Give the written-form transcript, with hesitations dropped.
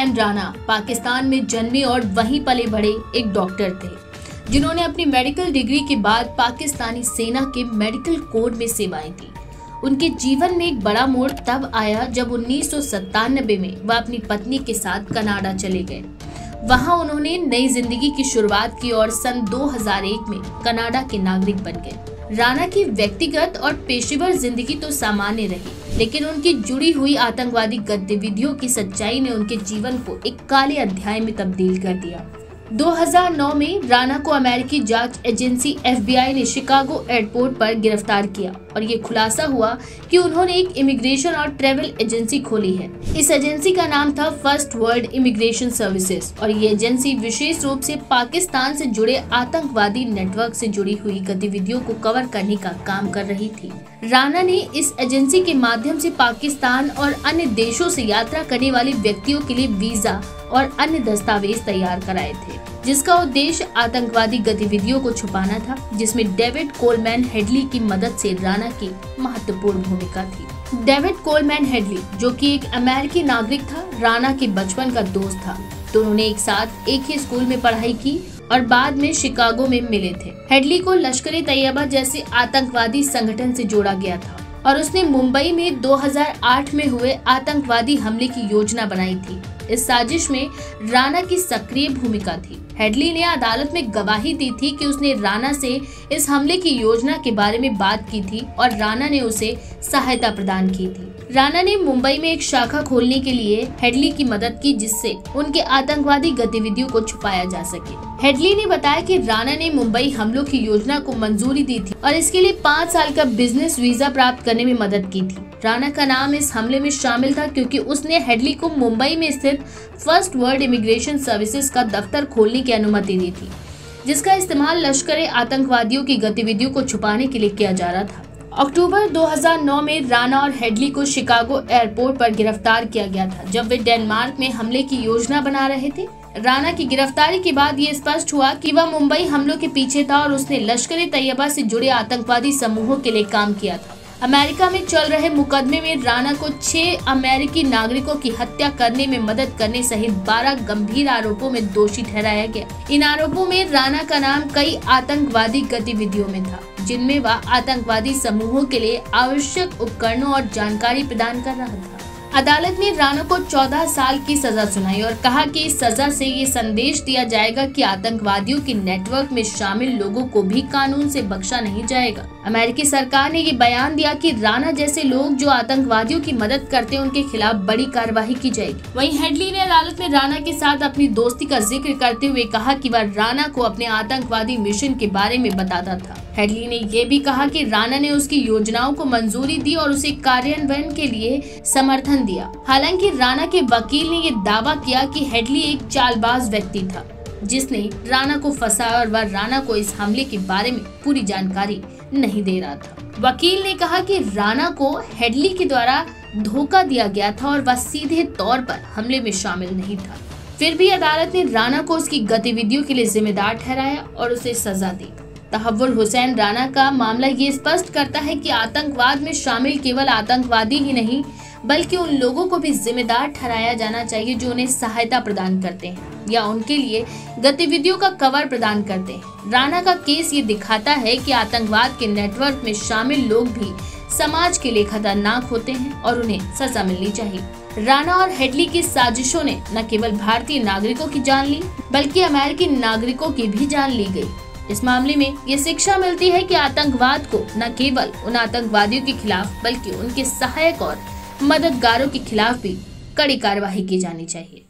हुसैन राना पाकिस्तान में जन्मे और वहीं पले बढ़े एक डॉक्टर थे, जिन्होंने अपनी मेडिकल डिग्री के बाद पाकिस्तानी सेना के मेडिकल कोर में सेवाएं दी। उनके जीवन में एक बड़ा मोड़ तब आया जब 1997 में वह अपनी पत्नी के साथ कनाडा चले गए। वहां उन्होंने नई जिंदगी की शुरुआत की और सन 2001 में कनाडा के नागरिक बन गए। राणा की व्यक्तिगत और पेशेवर जिंदगी तो सामान्य रही, लेकिन उनकी जुड़ी हुई आतंकवादी गतिविधियों की सच्चाई ने उनके जीवन को एक काले अध्याय में तब्दील कर दिया। 2009 में राणा को अमेरिकी जांच एजेंसी FBI ने शिकागो एयरपोर्ट पर गिरफ्तार किया और ये खुलासा हुआ कि उन्होंने एक इमिग्रेशन और ट्रैवल एजेंसी खोली है। इस एजेंसी का नाम था फर्स्ट वर्ल्ड इमिग्रेशन सर्विसेज और ये एजेंसी विशेष रूप से पाकिस्तान से जुड़े आतंकवादी नेटवर्क से जुड़ी हुई गतिविधियों को कवर करने का काम कर रही थी। राणा ने इस एजेंसी के माध्यम से पाकिस्तान और अन्य देशों से यात्रा करने वाले व्यक्तियों के लिए वीजा और अन्य दस्तावेज तैयार कराए थे, जिसका उद्देश्य आतंकवादी गतिविधियों को छुपाना था, जिसमें डेविड कोलमैन हेडली की मदद से राणा की महत्वपूर्ण भूमिका थी। डेविड कोलमैन हेडली, जो कि एक अमेरिकी नागरिक था, राणा के बचपन का दोस्त था। दोनों ने एक साथ एक ही स्कूल में पढ़ाई की और बाद में शिकागो में मिले थे। हेडली को लश्कर-ए-तैयबा जैसे आतंकवादी संगठन से जोड़ा गया था और उसने मुंबई में 2008 में हुए आतंकवादी हमले की योजना बनाई थी। इस साजिश में राणा की सक्रिय भूमिका थी। हेडली ने अदालत में गवाही दी थी कि उसने राणा से इस हमले की योजना के बारे में बात की थी और राणा ने उसे सहायता प्रदान की थी। राणा ने मुंबई में एक शाखा खोलने के लिए हेडली की मदद की, जिससे उनके आतंकवादी गतिविधियों को छुपाया जा सके। हेडली ने बताया कि राणा ने मुंबई हमलों की योजना को मंजूरी दी थी और इसके लिए 5 साल का बिजनेस वीजा प्राप्त करने में मदद की थी। राणा का नाम इस हमले में शामिल था क्योंकि उसने हेडली को मुंबई में स्थित फर्स्ट वर्ल्ड इमिग्रेशन सर्विसेज का दफ्तर खोलने की अनुमति दी थी, जिसका इस्तेमाल लश्कर आतंकवादियों की गतिविधियों को छुपाने के लिए किया जा रहा था। अक्टूबर 2009 में राणा और हेडली को शिकागो एयरपोर्ट पर गिरफ्तार किया गया था, जब वे डेनमार्क में हमले की योजना बना रहे थे। राणा की गिरफ्तारी के बाद ये स्पष्ट हुआ कि वह मुंबई हमलों के पीछे था और उसने लश्कर-ए-तैयबा से जुड़े आतंकवादी समूहों के लिए काम किया था। अमेरिका में चल रहे मुकदमे में राणा को 6 अमेरिकी नागरिकों की हत्या करने में मदद करने सहित 12 गंभीर आरोपों में दोषी ठहराया गया। इन आरोपों में राणा का नाम कई आतंकवादी गतिविधियों में था, जिनमें वह आतंकवादी समूहों के लिए आवश्यक उपकरणों और जानकारी प्रदान कर रहा था। अदालत ने राणा को 14 साल की सजा सुनाई और कहा कि इस सजा से ये संदेश दिया जाएगा कि आतंकवादियों के नेटवर्क में शामिल लोगों को भी कानून से बख्शा नहीं जाएगा। अमेरिकी सरकार ने ये बयान दिया कि राणा जैसे लोग जो आतंकवादियों की मदद करते हैं, उनके खिलाफ बड़ी कार्रवाई की जाएगी। वहीं हेडली ने अदालत में राणा के साथ अपनी दोस्ती का जिक्र करते हुए कहा कि वह राणा को अपने आतंकवादी मिशन के बारे में बताता था। हेडली ने यह भी कहा कि राणा ने उसकी योजनाओं को मंजूरी दी और उसे कार्यान्वयन के लिए समर्थन दिया। हालांकि राणा के वकील ने यह दावा किया कि हेडली एक चालबाज व्यक्ति था, जिसने राणा को फंसाया और वह राणा को इस हमले के बारे में पूरी जानकारी नहीं दे रहा था। वकील ने कहा कि राणा को हेडली के द्वारा धोखा दिया गया था और वह सीधे तौर पर हमले में शामिल नहीं था। फिर भी अदालत ने राणा को उसकी गतिविधियों के लिए जिम्मेदार ठहराया और उसे सजा दी। तहव्वुर हुसैन राणा का मामला ये स्पष्ट करता है कि आतंकवाद में शामिल केवल आतंकवादी ही नहीं, बल्कि उन लोगों को भी जिम्मेदार ठहराया जाना चाहिए जो उन्हें सहायता प्रदान करते हैं या उनके लिए गतिविधियों का कवर प्रदान करते हैं। राणा का केस ये दिखाता है कि आतंकवाद के नेटवर्क में शामिल लोग भी समाज के लिए खतरनाक होते हैं और उन्हें सजा मिलनी चाहिए। राणा और हेडली की साजिशों ने न केवल भारतीय नागरिकों की जान ली, बल्कि अमेरिकी नागरिकों की भी जान ली गई। इस मामले में ये शिक्षा मिलती है कि आतंकवाद को न केवल उन आतंकवादियों के खिलाफ, बल्कि उनके सहायक और मददगारों के खिलाफ भी कड़ी कार्रवाई की जानी चाहिए।